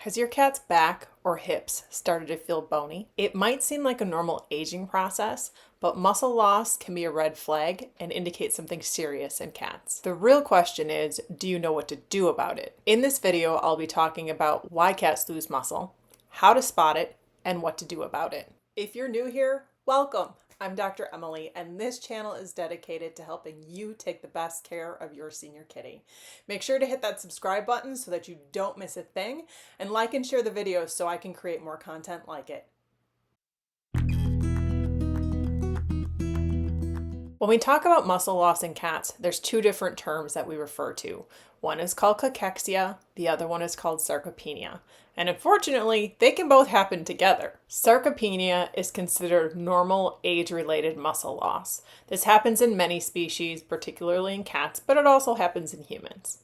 Has your cat's back or hips started to feel bony? It might seem like a normal aging process, but muscle loss can be a red flag and indicate something serious in cats. The real question is, do you know what to do about it? In this video, I'll be talking about why cats lose muscle, how to spot it, and what to do about it. If you're new here, welcome! I'm Dr. Emily, and this channel is dedicated to helping you take the best care of your senior kitty. Make sure to hit that subscribe button so that you don't miss a thing, and like and share the videos so I can create more content like it. When we talk about muscle loss in cats, there's two different terms that we refer to. One is called cachexia, the other one is called sarcopenia. And unfortunately, they can both happen together. Sarcopenia is considered normal age-related muscle loss. This happens in many species, particularly in cats, but it also happens in humans.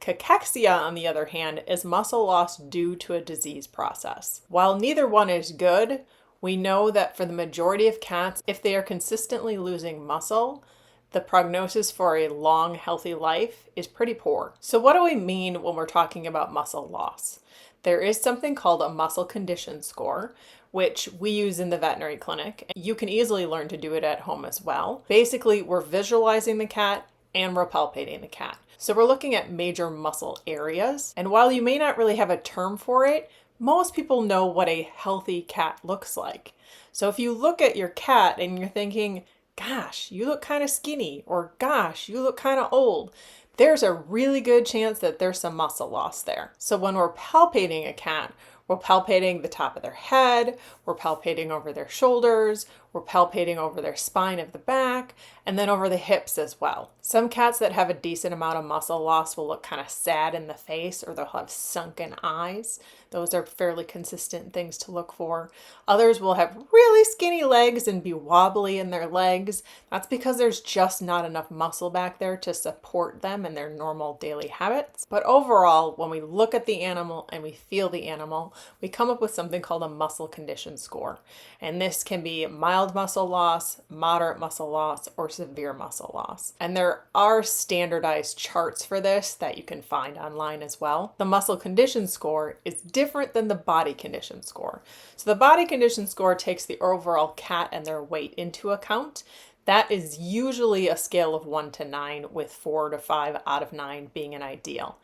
Cachexia, on the other hand, is muscle loss due to a disease process. While neither one is good, we know that for the majority of cats, if they are consistently losing muscle, the prognosis for a long, healthy life is pretty poor. So what do we mean when we're talking about muscle loss? There is something called a muscle condition score, which we use in the veterinary clinic. You can easily learn to do it at home as well. Basically, we're visualizing the cat and we're palpating the cat. So we're looking at major muscle areas. And while you may not really have a term for it, most people know what a healthy cat looks like. So if you look at your cat and you're thinking, gosh, you look kind of skinny, or gosh, you look kind of old, there's a really good chance that there's some muscle loss there. So when we're palpating a cat, we're palpating the top of their head, we're palpating over their shoulders, we're palpating over their spine of the back, and then over the hips as well. Some cats that have a decent amount of muscle loss will look kind of sad in the face, or they'll have sunken eyes. Those are fairly consistent things to look for. Others will have really skinny legs and be wobbly in their legs. That's because there's just not enough muscle back there to support them in their normal daily habits. But overall, when we look at the animal and we feel the animal, we come up with something called a muscle condition score. And this can be mild muscle loss, moderate muscle loss, or severe muscle loss. And there are standardized charts for this that you can find online as well. The muscle condition score is different than the body condition score. So the body condition score takes the overall cat and their weight into account. That is usually a scale of 1 to 9, with 4 to 5 out of 9 being an ideal.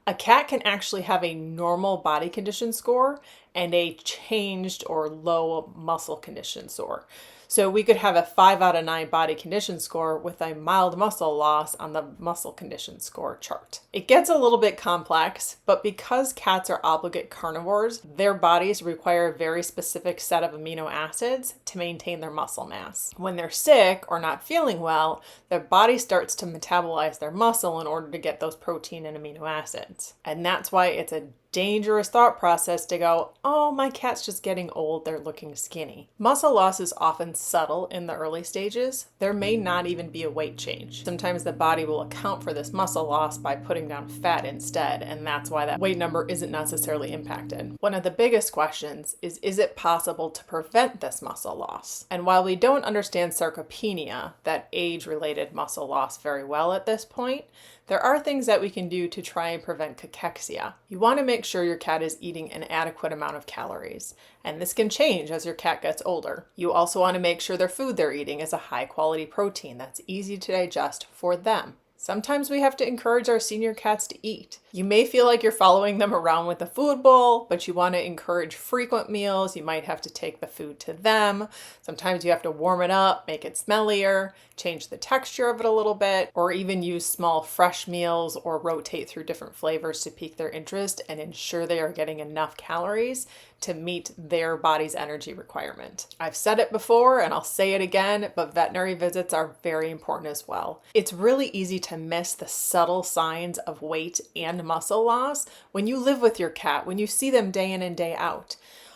A cat can actually have a normal body condition score and a changed or low muscle condition score. So we could have a 5 out of 9 body condition score with a mild muscle loss on the muscle condition score chart. It gets a little bit complex, but because cats are obligate carnivores, their bodies require a very specific set of amino acids to maintain their muscle mass. When they're sick or not feeling well, their body starts to metabolize their muscle in order to get those protein and amino acids. And that's why it's a dangerous thought process to go, oh, my cat's just getting old, they're looking skinny. Muscle loss is often subtle in the early stages. There may not even be a weight change. Sometimes the body will account for this muscle loss by putting down fat instead, and that's why that weight number isn't necessarily impacted. One of the biggest questions is it possible to prevent this muscle loss? And while we don't understand sarcopenia, that age-related muscle loss, very well at this point, there are things that we can do to try and prevent cachexia. You want to make sure your cat is eating an adequate amount of calories, and this can change as your cat gets older. You also want to make sure their food they're eating is a high quality protein that's easy to digest for them. Sometimes we have to encourage our senior cats to eat. You may feel like you're following them around with a food bowl, but you want to encourage frequent meals. You might have to take the food to them. Sometimes you have to warm it up, make it smellier, change the texture of it a little bit, or even use small fresh meals or rotate through different flavors to pique their interest and ensure they are getting enough calories to meet their body's energy requirement. I've said it before and I'll say it again, but veterinary visits are very important as well. It's really easy to miss the subtle signs of weight and muscle loss when you live with your cat, when you see them day in and day out.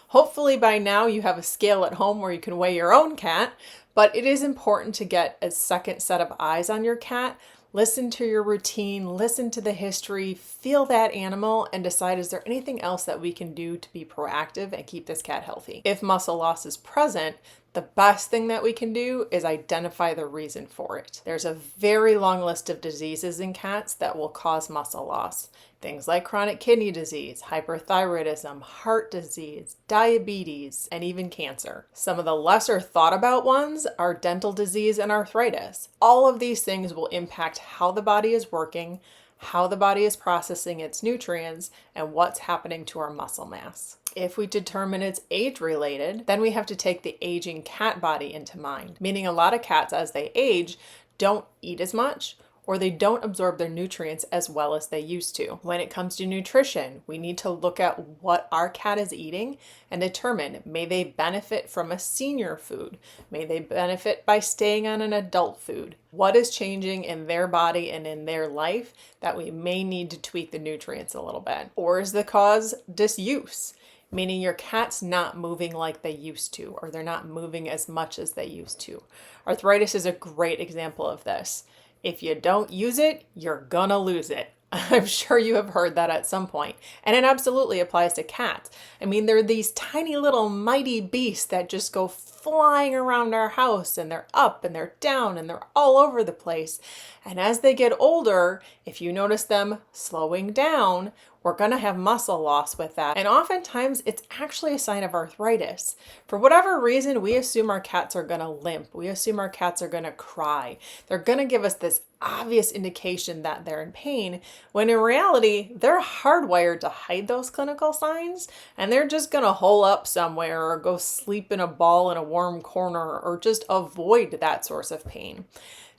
Hopefully by now you have a scale at home where you can weigh your own cat, but it is important to get a second set of eyes on your cat. Listen to your routine, listen to the history, feel that animal, and decide, is there anything else that we can do to be proactive and keep this cat healthy? If muscle loss is present, The best thing that we can do is identify the reason for it. There's a very long list of diseases in cats that will cause muscle loss. Things like chronic kidney disease, hyperthyroidism, heart disease, diabetes, and even cancer. Some of the lesser thought about ones are dental disease and arthritis. All of these things will impact how the body is working, how the body is processing its nutrients, and what's happening to our muscle mass. If we determine it's age-related, then we have to take the aging cat body into mind, meaning a lot of cats as they age don't eat as much, or they don't absorb their nutrients as well as they used to. When it comes to nutrition, we need to look at what our cat is eating and determine, may they benefit from a senior food? May they benefit by staying on an adult food? What is changing in their body and in their life that we may need to tweak the nutrients a little bit? Or is the cause disuse? Meaning your cat's not moving like they used to, or they're not moving as much as they used to. Arthritis is a great example of this. If you don't use it, you're gonna lose it. I'm sure you have heard that at some point. And it absolutely applies to cats. I mean, they're these tiny little mighty beasts that just go flying around our house, and they're up and they're down and they're all over the place. And as they get older, if you notice them slowing down, we're going to have muscle loss with that. And oftentimes it's actually a sign of arthritis. For whatever reason, we assume our cats are going to limp. We assume our cats are going to cry. They're going to give us this obvious indication that they're in pain, when in reality, they're hardwired to hide those clinical signs, and they're just going to hole up somewhere or go sleep in a ball in a warm corner or just avoid that source of pain.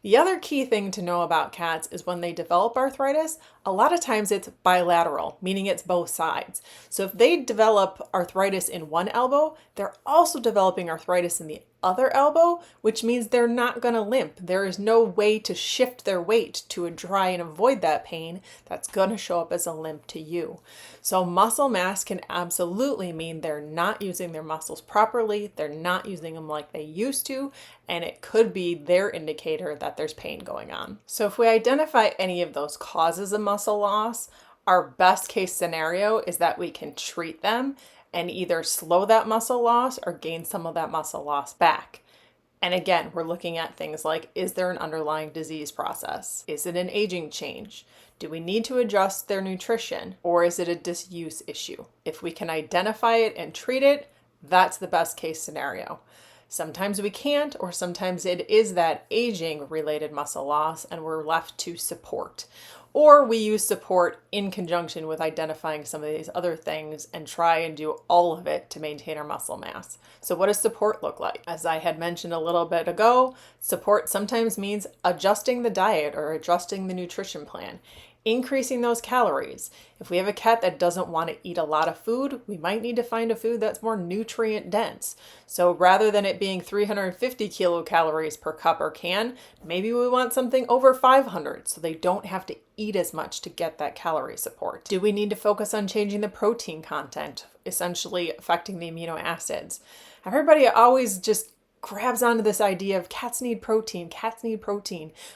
The other key thing to know about cats is when they develop arthritis, a lot of times it's bilateral, meaning it's both sides. So if they develop arthritis in one elbow, they're also developing arthritis in the other elbow, which means they're not going to limp. There is no way to shift their weight to try and avoid that pain that's going to show up as a limp to you. So muscle mass can absolutely mean they're not using their muscles properly, they're not using them like they used to, and it could be their indicator that there's pain going on. So if we identify any of those causes of muscle loss, our best case scenario is that we can treat them and either slow that muscle loss or gain some of that muscle loss back. And again, we're looking at things like, is there an underlying disease process? Is it an aging change? Do we need to adjust their nutrition, or is it a disuse issue? If we can identify it and treat it, that's the best case scenario. Sometimes we can't, or sometimes it is that aging related muscle loss and we're left to support. Or we use support in conjunction with identifying some of these other things and try and do all of it to maintain our muscle mass. So what does support look like? As I had mentioned a little bit ago, support sometimes means adjusting the diet or adjusting the nutrition plan, increasing those calories. If we have a cat that doesn't want to eat a lot of food, we might need to find a food that's more nutrient dense. So rather than it being 350 kilocalories per cup or can, maybe we want something over 500 so they don't have to eat as much to get that calorie support. Do we need to focus on changing the protein content, essentially affecting the amino acids? Everybody always just grabs onto this idea of cats need protein,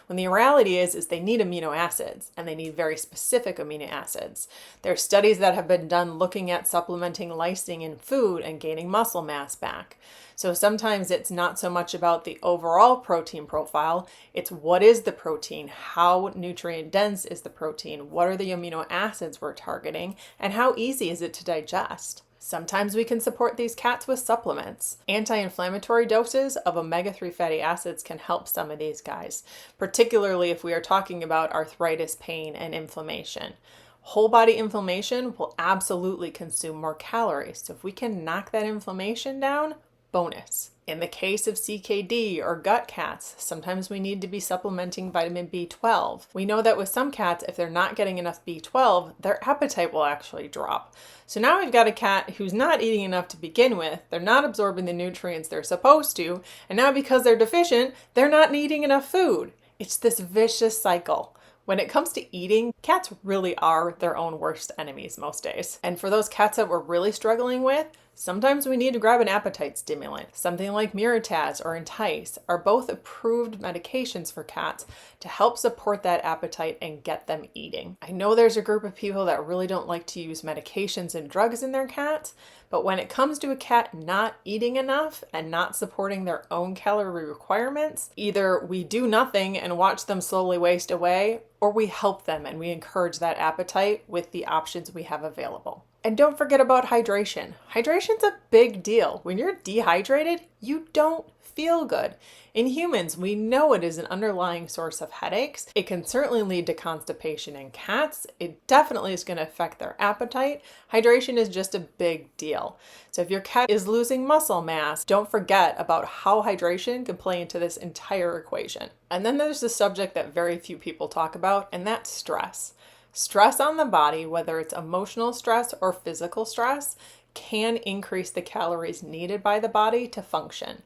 when the reality is they need amino acids, and they need very specific amino acids. There are studies that have been done looking at supplementing lysine in food and gaining muscle mass back. So sometimes it's not so much about the overall protein profile, it's what is the protein, how nutrient dense is the protein, what are the amino acids we're targeting, and how easy is it to digest. Sometimes we can support these cats with supplements. Anti-inflammatory doses of omega-3 fatty acids can help some of these guys, particularly if we are talking about arthritis, pain, and inflammation. Whole body inflammation will absolutely consume more calories, so if we can knock that inflammation down, bonus. In the case of CKD or gut cats, sometimes we need to be supplementing vitamin B12. We know that with some cats, if they're not getting enough B12, their appetite will actually drop. So now we've got a cat who's not eating enough to begin with, they're not absorbing the nutrients they're supposed to, and now because they're deficient, they're not eating enough food. It's this vicious cycle. When it comes to eating, cats really are their own worst enemies most days. And for those cats that we're really struggling with, Sometimes we need to grab an appetite stimulant. Something like Mirataz or Entice are both approved medications for cats to help support that appetite and get them eating. I know there's a group of people that really don't like to use medications and drugs in their cats, but when it comes to a cat not eating enough and not supporting their own calorie requirements, either we do nothing and watch them slowly waste away, or we help them and we encourage that appetite with the options we have available. And don't forget about hydration. Hydration's a big deal. When you're dehydrated, you don't feel good. In humans, we know it is an underlying source of headaches. It can certainly lead to constipation in cats. It definitely is going to affect their appetite. Hydration is just a big deal. So if your cat is losing muscle mass, don't forget about how hydration can play into this entire equation. And then there's the subject that very few people talk about, and that's stress. Stress on the body, whether it's emotional stress or physical stress, can increase the calories needed by the body to function.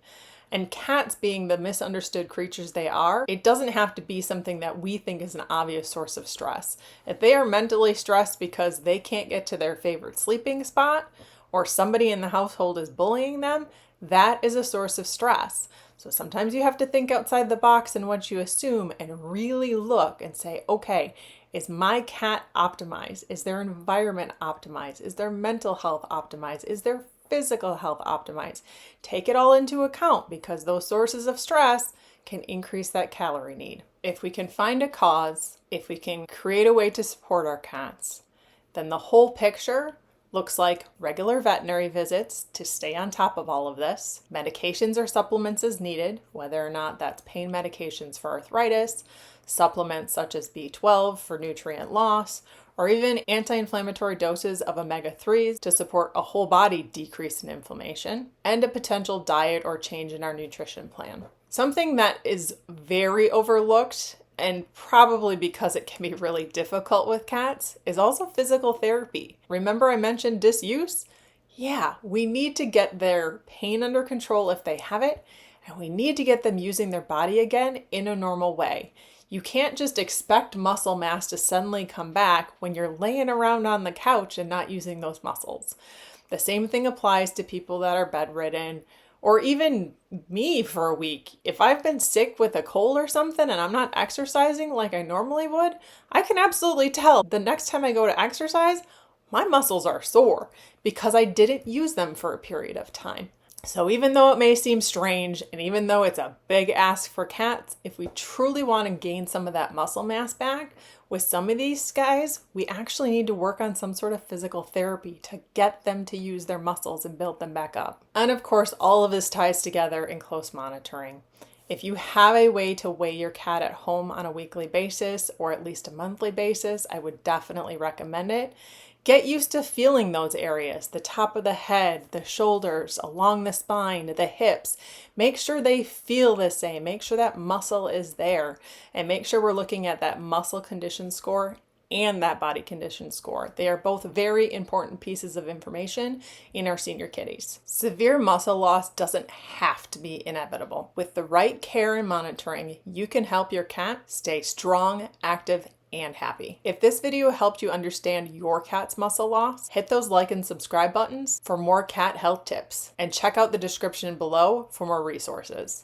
And cats, being the misunderstood creatures they are, it doesn't have to be something that we think is an obvious source of stress. If they are mentally stressed because they can't get to their favorite sleeping spot, or somebody in the household is bullying them, that is a source of stress. So sometimes you have to think outside the box and what you assume and really look and say, okay, is my cat optimized? Is their environment optimized? Is their mental health optimized? Is their physical health optimized? Take it all into account because those sources of stress can increase that calorie need. If we can find a cause, if we can create a way to support our cats, then the whole picture looks like regular veterinary visits to stay on top of all of this, medications or supplements as needed, whether or not that's pain medications for arthritis, supplements such as B12 for nutrient loss, or even anti-inflammatory doses of omega-3s to support a whole body decrease in inflammation, and a potential diet or change in our nutrition plan. Something that is very overlooked, and probably because it can be really difficult with cats, is also physical therapy. Remember I mentioned disuse? Yeah, we need to get their pain under control if they have it, and we need to get them using their body again in a normal way. You can't just expect muscle mass to suddenly come back when you're laying around on the couch and not using those muscles. The same thing applies to people that are bedridden, or even me for a week. If I've been sick with a cold or something and I'm not exercising like I normally would, I can absolutely tell the next time I go to exercise, my muscles are sore because I didn't use them for a period of time. So even though it may seem strange, and even though it's a big ask for cats, if we truly want to gain some of that muscle mass back, with some of these guys, we actually need to work on some sort of physical therapy to get them to use their muscles and build them back up. And of course, all of this ties together in close monitoring. If you have a way to weigh your cat at home on a weekly basis, or at least a monthly basis, I would definitely recommend it. Get used to feeling those areas, the top of the head, the shoulders, along the spine, the hips. Make sure they feel the same. Make sure that muscle is there. And make sure we're looking at that muscle condition score and that body condition score. They are both very important pieces of information in our senior kitties. Severe muscle loss doesn't have to be inevitable. With the right care and monitoring, you can help your cat stay strong, active, and happy. If this video helped you understand your cat's muscle loss, hit those like and subscribe buttons for more cat health tips, and check out the description below for more resources.